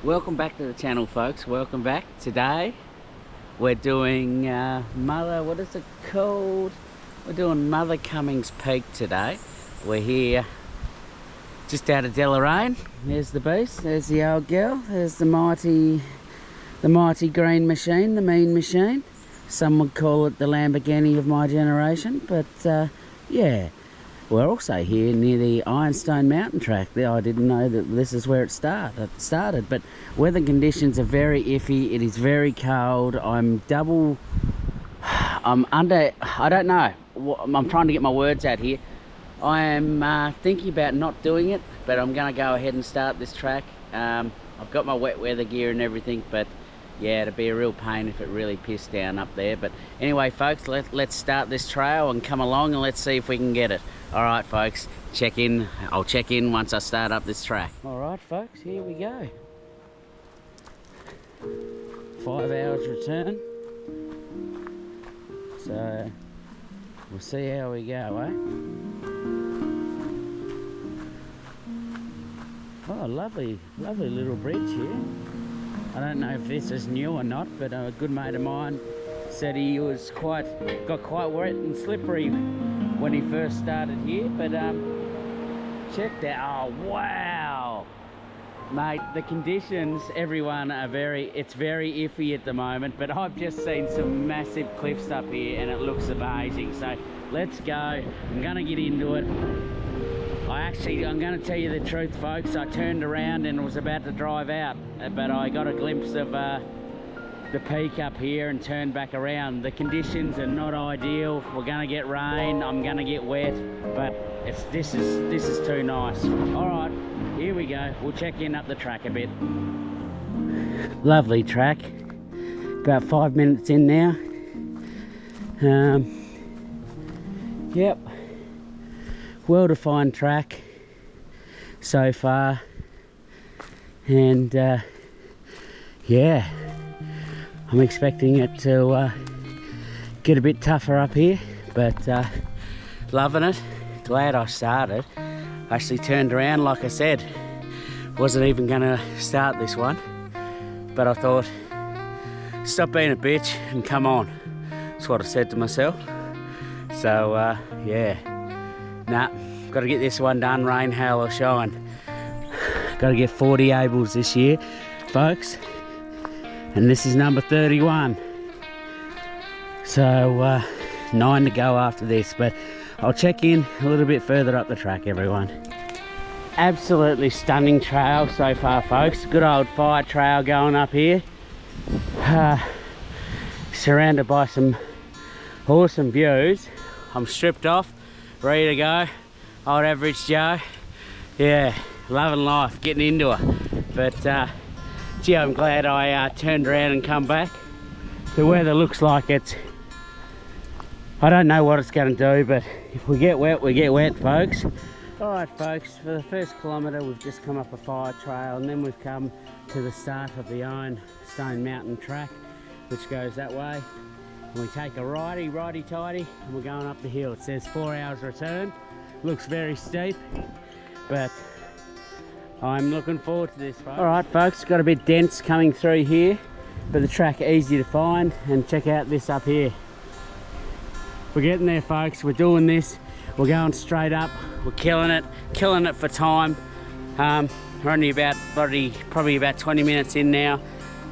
Welcome back to the channel, folks. Welcome back. Today we're doing what is it called? We're doing Mother Cummings Peak today. We're here just out of Deloraine. There's the beast, there's the old girl, there's the mighty green machine, the mean machine. Some would call it the Lamborghini of my generation, but yeah. We're also here near the Ironstone Mountain Track. I didn't know that this is where it started, but weather conditions are very iffy. It is very cold. I'm under, I don't know. I'm trying to get my words out here. I am thinking about not doing it, but I'm going to go ahead and start this track. I've got my wet weather gear and everything, but yeah, it'd be a real pain if it really pissed down up there. But anyway, folks, let's start this trail and come along and let's see if we can get it. All right, folks, check in. I'll check in once I start up this track. All right, folks, here we go. 5 hours return. So we'll see how we go, eh? Oh, lovely little bridge here. I don't know if this is new or not, but a good mate of mine said he was got quite wet and slippery when he first started here. But check that! Oh wow, mate! The conditions, everyone, are it's very iffy at the moment. But I've just seen some massive cliffs up here, and it looks amazing. So let's go. I'm gonna get into it. I'm going to tell you the truth, folks. I turned around and was about to drive out, but I got a glimpse of the peak up here and turned back around. The conditions are not ideal. We're going to get rain. I'm going to get wet, but this is too nice. All right, here we go. We'll check in up the track a bit. Lovely track. About 5 minutes in now. Yep. Well-defined track so far, and yeah, I'm expecting it to get a bit tougher up here, but loving it. Glad I started. Actually turned around, like I said, wasn't even gonna start this one, but I thought, stop being a bitch and come on. That's what I said to myself. So yeah. Nah, got to get this one done, rain, hail or shine. Got to get 40 ables this year, folks. And this is number 31. So 9 to go after this, but I'll check in a little bit further up the track, everyone. Absolutely stunning trail so far, folks. Good old fire trail going up here. Surrounded by some awesome views. I'm stripped off, ready to go. Old average Joe. Yeah, loving life, getting into it. But gee, I'm glad I turned around and come back. The weather looks like I don't know what it's going to do, but if we get wet, we get wet, folks. All right, folks, for the first kilometre, we've just come up a fire trail, and then we've come to the start of the Ironstone Mountain Track, which goes that way. And we take a righty-tighty, and we're going up the hill. It says 4 hours return. Looks very steep, but I'm looking forward to this, folks. All right, folks, got a bit dense coming through here, but the track easy to find, and check out this up here. We're getting there, folks. We're doing this. We're going straight up. We're killing it for time. We're only probably about 20 minutes in now,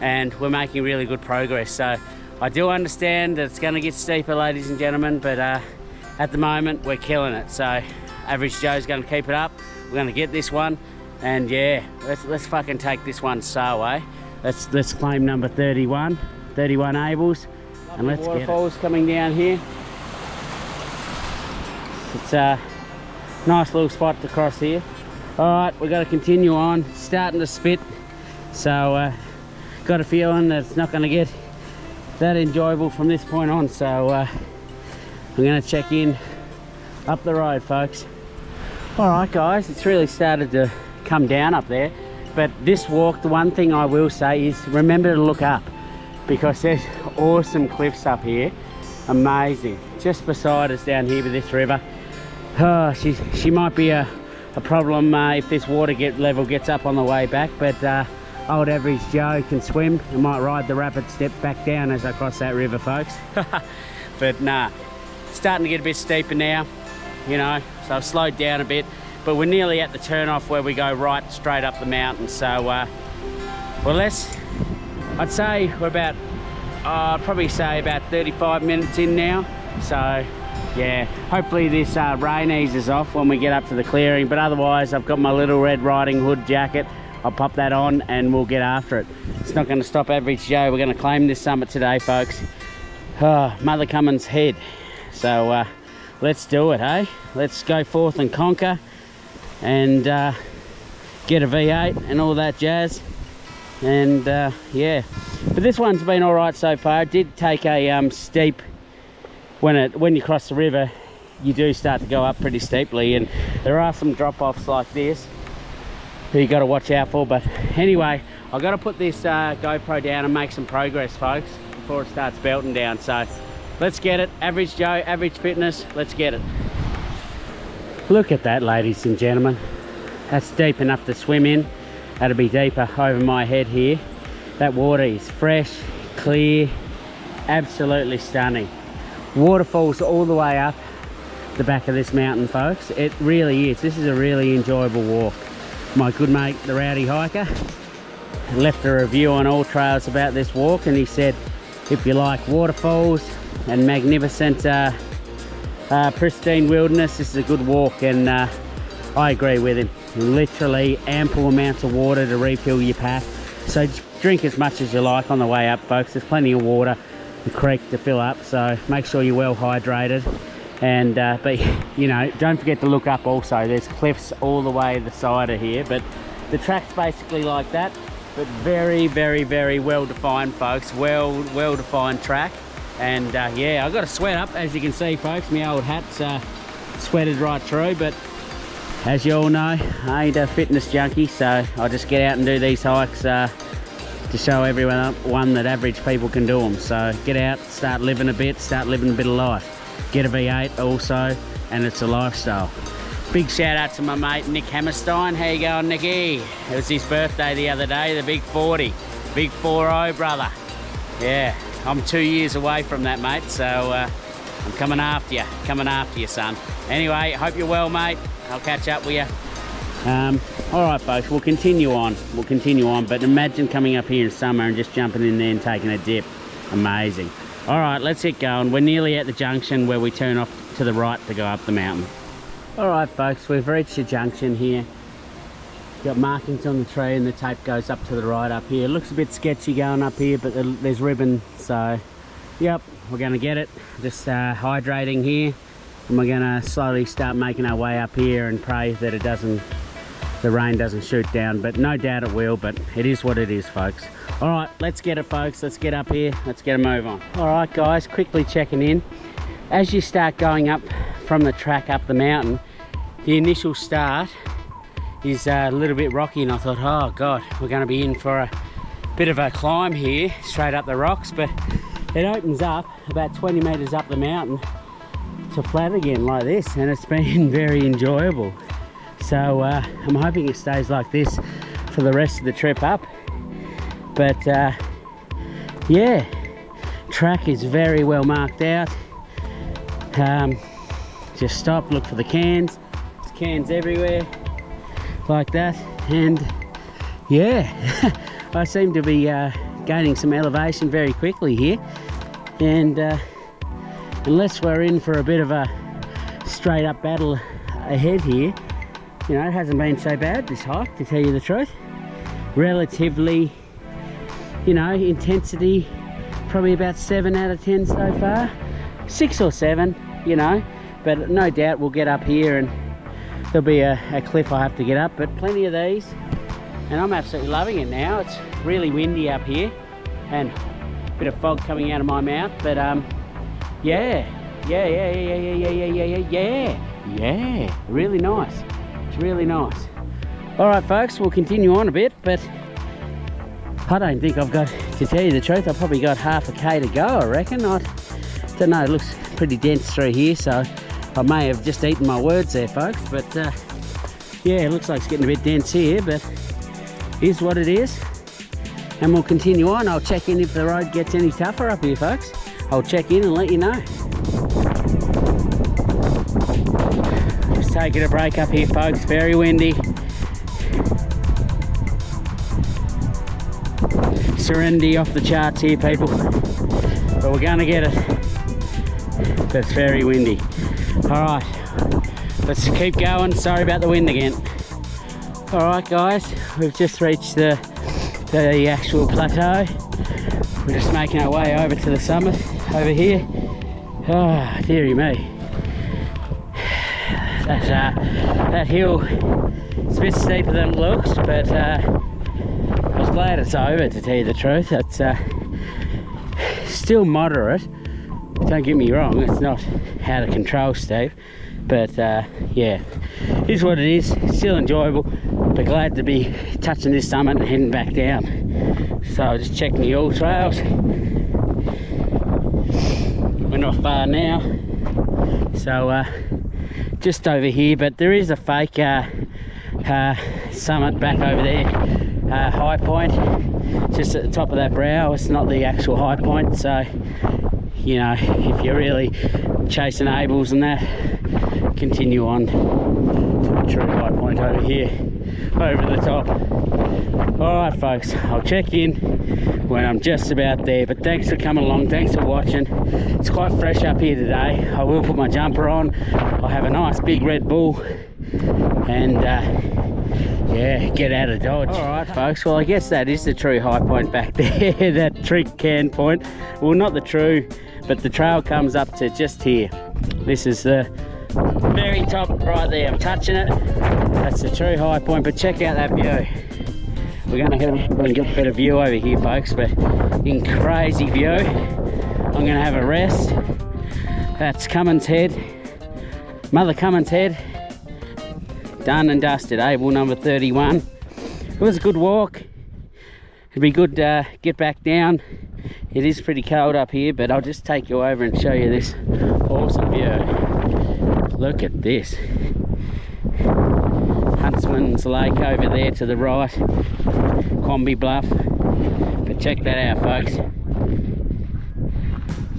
and we're making really good progress. So I do understand that it's going to get steeper, ladies and gentlemen, but at the moment we're killing it. So average Joe's going to keep it up. We're going to get this one, and yeah, let's fucking take this one so, eh? Let's claim number 31 ables, and let's get it. Waterfalls coming down here. It's a nice little spot to cross here. All right, we've got to continue on. Starting to spit, so got a feeling that it's not going to get that enjoyable from this point on. So I'm going to check in up the road, folks. All right, guys, it's really started to come down up there. But this walk, the one thing I will say is remember to look up, because there's awesome cliffs up here. Amazing. Just beside us down here with this river. Oh, she might be a problem if this water level gets up on the way back, but old average Joe can swim, I might ride the rapid step back down as I cross that river, folks. But nah, it's starting to get a bit steeper now, you know, so I've slowed down a bit, but we're nearly at the turn off where we go right straight up the mountain. So well, I'd say we're about, I'd probably say about 35 minutes in now. So yeah, hopefully this rain eases off when we get up to the clearing, but otherwise I've got my little Red Riding Hood jacket. I'll pop that on and we'll get after it. It's not going to stop Average Joe. We're going to claim this summit today, folks. Mother Cummings head. So let's do it, hey? Let's go forth and conquer and get a V8 and all that jazz. And yeah, but this one's been all right so far. It did take a steep, when you cross the river, you do start to go up pretty steeply, and there are some drop-offs like this that you got to watch out for. But anyway, I've got to put this GoPro down and make some progress, folks, before it starts belting down. So let's get it. Average Joe, Average Fitness, let's get it. Look at that, ladies and gentlemen. That's deep enough to swim in. That'll be deeper over my head here. That water is fresh, clear, absolutely stunning. Waterfalls all the way up the back of this mountain, folks. It really is. This is a really enjoyable walk. My good mate, the Rowdy Hiker, left a review on All Trails about this walk, and he said if you like waterfalls and magnificent pristine wilderness, this is a good walk. And I agree with him. Literally ample amounts of water to refill your pack, so drink as much as you like on the way up, folks. There's plenty of water, the creek to fill up, so make sure you're well hydrated. And but you know, don't forget to look up also. There's cliffs all the way the side of here, but the track's basically like that, but very well defined, folks. Well defined track. And yeah, I've got a sweat up, as you can see, folks. My old hat's sweated right through, but as you all know, I ain't a fitness junkie, so I just get out and do these hikes to show everyone that average people can do them. So get out, start living a bit of life. Get a V8 also, and it's a lifestyle. Big shout out to my mate Nick Hammerstein. How you going, Nicky? It was his birthday the other day, the big 40, big 4-0, brother. Yeah, I'm 2 years away from that, mate, so I'm coming after you, son. Anyway, hope you're well, mate. I'll catch up with you. All right, folks, we'll continue on, but imagine coming up here in summer and just jumping in there and taking a dip. Amazing. All right, let's get going. We're nearly at the junction where we turn off to the right to go up the mountain. All right, folks, we've reached the junction here. Got markings on the tree and the tape goes up to the right up here. It looks a bit sketchy going up here, but there's ribbon, so yep, we're gonna get it. Just hydrating here, and we're gonna slowly start making our way up here and pray that the rain doesn't shoot down, but no doubt it will. But it is what it is, folks. All right, let's get it, folks. Let's get up here, let's get a move on. All right, guys, quickly checking in. As you start going up from the track up the mountain, the initial start is a little bit rocky, and I thought, oh god, we're going to be in for a bit of a climb here straight up the rocks. But it opens up about 20 meters up the mountain to flat again like this, and it's been very enjoyable. So I'm hoping it stays like this for the rest of the trip up. But yeah, track is very well marked out. Just stop, look for the cans. There's cans everywhere like that, and yeah, I seem to be gaining some elevation very quickly here. And unless we're in for a bit of a straight up battle ahead here, you know, it hasn't been so bad, this hike, to tell you the truth. Relatively, you know, intensity probably about 7 out of 10 so far, 6 or 7, you know, but no doubt we'll get up here and there'll be a cliff I have to get up, but plenty of these, and I'm absolutely loving it now. It's really windy up here and a bit of fog coming out of my mouth, but yeah, really nice. It's really nice. All right, folks, we'll continue on a bit, but I don't think I've got, to tell you the truth, I've probably got half a K to go, I reckon. I don't know, it looks pretty dense through here, so I may have just eaten my words there, folks. But yeah, it looks like it's getting a bit dense here, but it is what it is. and we'll continue on. I'll check in if the road gets any tougher up here, folks. I'll check in and let you know. Just taking a break up here, folks. Very windy. Serenity off the charts here, people, but we're gonna get it. But it's very windy. All right, let's keep going. Sorry about the wind again. All right, guys, we've just reached the actual plateau. We're just making our way over to the summit over here. Oh, dearie me. That hill is a bit steeper than it looks, but I was glad it's over, to tell you the truth. It's still moderate. Don't get me wrong, it's not out of control steep, but yeah, it is what it is. Still enjoyable, but glad to be touching this summit and heading back down. So just checking the all trails. We're not far now, so just over here, but there is a fake summit back over there, high point, just at the top of that brow. It's not the actual high point, so you know, if you're really chasing Abels and that, continue on to the true high point over here, over the top. Alright folks, I'll check in when I'm just about there, but thanks for coming along, thanks for watching. It's quite fresh up here today. I will put my jumper on. I'll have a nice big Red Bull and yeah, get out of Dodge. Alright folks, well I guess that is the true high point back there, that trick can point. Well, not the true, but the trail comes up to just here. This is the very top right there. I'm touching it. That's the true high point, but check out that view. We're going to head up and get a better view over here, folks, but in crazy view. I'm going to have a rest. That's Cummings Head, Mother Cummings Head. Done and dusted, Able number 31. It was a good walk. It'd be good to get back down. It is pretty cold up here, but I'll just take you over and show you this awesome view. Look at this. Huntsman's Lake over there to the right. Quamby Bluff. But check that out, folks.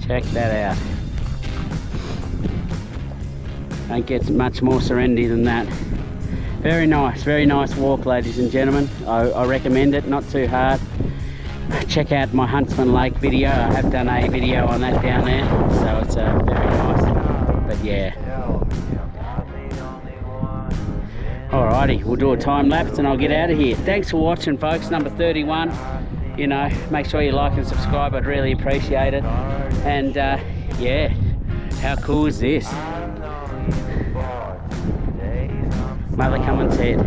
Check that out. Don't get much more serenity than that. Very nice walk, ladies and gentlemen. I recommend it, not too hard. Check out my Huntsman Lake video. I have done a video on that down there, so it's very nice. But yeah. Alrighty, we'll do a time lapse and I'll get out of here. Thanks for watching, folks. Number 31. You know, make sure you like and subscribe. I'd really appreciate it. And yeah, how cool is this? Mother Cummings Head,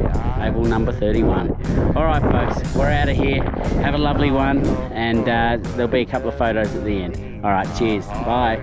Able number 31. Alright folks, we're out of here. Have a lovely one, and there'll be a couple of photos at the end. Alright, cheers. Bye.